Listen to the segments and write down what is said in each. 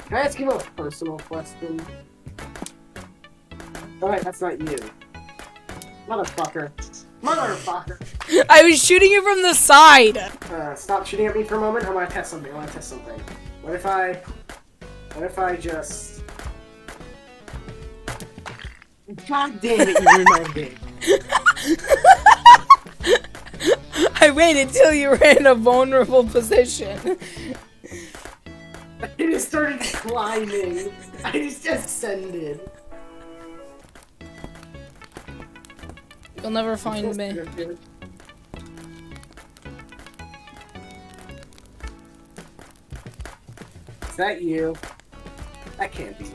Can I ask you a personal question? Alright, that's not you. Motherfucker. Motherfucker. I was shooting you from the side. Stop shooting at me for a moment. I want to test something. What if I just... God damn it, you ruined my game. I waited till you were in a vulnerable position. I just started climbing. I just ascended. You'll never find me. Is that you? That can't be you.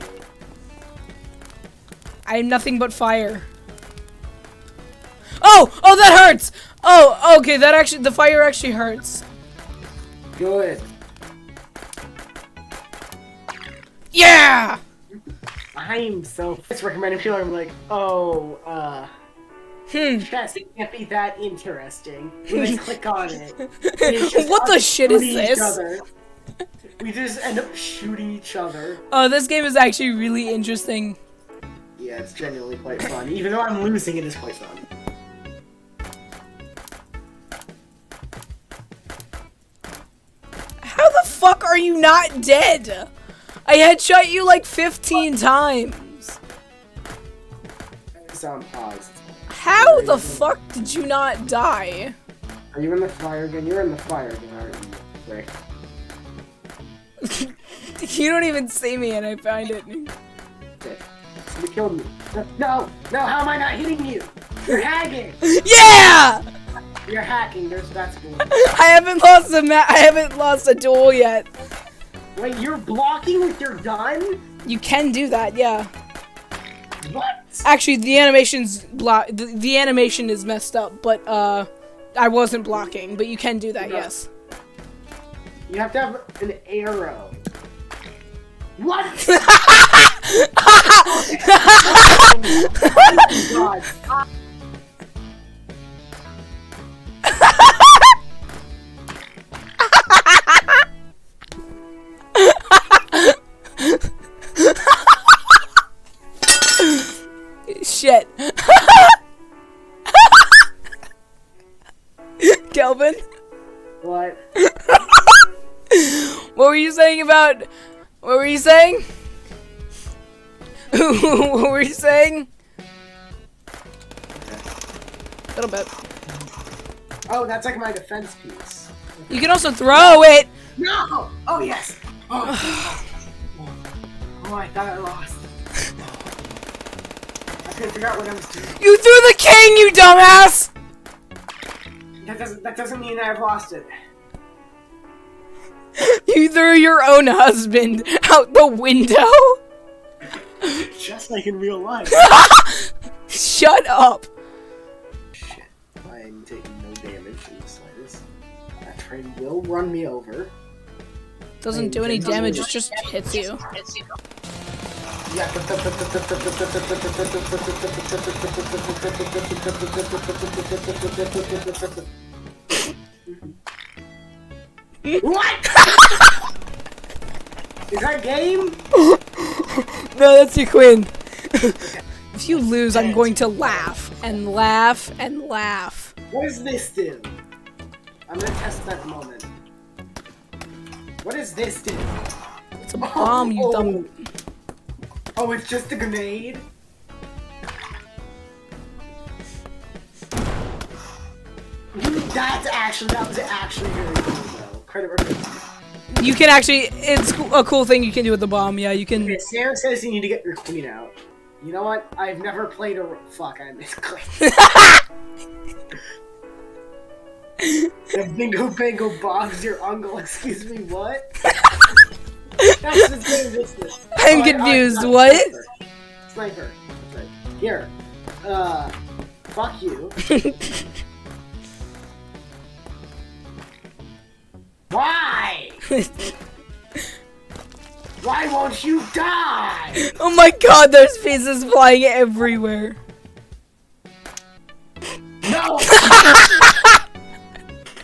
I am nothing but fire. Oh! Oh, that hurts! Oh, okay, the fire actually hurts. Good. Yeah! I'm so... It's recommending people, I'm like, oh, chess, it can't be that interesting. And I click on it. What the shit is this? We just end up shooting each other. Oh, this game is actually really interesting. Yeah, it's genuinely quite fun. Even though I'm losing, it is quite fun. How the fuck are you not dead? I headshot you like 15 times. It's on pause. How the fuck did you not die? Are you in the fire again? You're in the fire again, aren't you, Rick? You don't even see me and I find it. Shit. You killed me. No! No, how am I not hitting you? You're hacking! Yeah! You're hacking, that's cool. I haven't lost a duel yet. Wait, you're blocking with your gun? You can do that, yeah. What? Actually, the the animation is messed up, but I wasn't blocking, but you can do that, yes. You have to have an arrow. What? Oh my god. Shit. Kelvin? What? What were you saying about... What were you saying? What were you saying? A little bit. Oh, that's like my defense piece. You can also throw it! No! Oh, yes! Oh, oh I thought I lost. I couldn't figure out what I was doing. You threw the king, you dumbass! That doesn't mean I've lost it. You threw your own husband out the window? Just like in real life. Shut up. Shit. I'm taking no damage in the slightest. That train will run me over. Doesn't do any damage, it just hits you. Yeah. What? Is that game? No, that's your queen. If you lose, I'm going to laugh and laugh and laugh. What does this do? I'm gonna test that moment. What does this do? It's a bomb, you dumb. Oh, it's just a grenade? That was actually really cool, though. Credit where credit's due. You can actually, it's a cool thing you can do with the bomb, yeah, you can. Okay, Sarah says you need to get your queen out. You know what? I've never played a... Fuck, I misclicked. The bingo bango bogs your uncle, excuse me, what? That's the game business. I'm confused, what? Sniper. Okay. Here. Fuck you. Why? Why won't you die? Oh my god, there's pieces flying everywhere. No!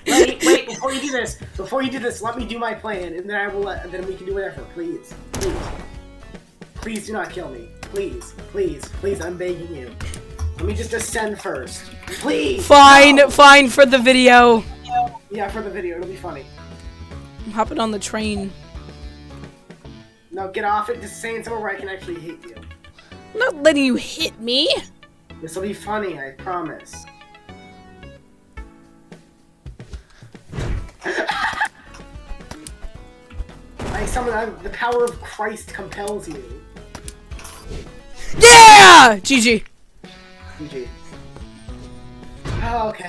Wait, before you do do this, let me do my plan, and then then we can do whatever. Please, please do not kill me. Please, I'm begging you. Let me just ascend first, please. Fine for the video. Yeah, for the video, it'll be funny. I'm hopping on the train. No, get off it. Just saying somewhere where I can actually hit you. I'm not letting you hit me. This will be funny, I promise. I summon the power of Christ compels you. Yeah! GG. GG. Oh, okay.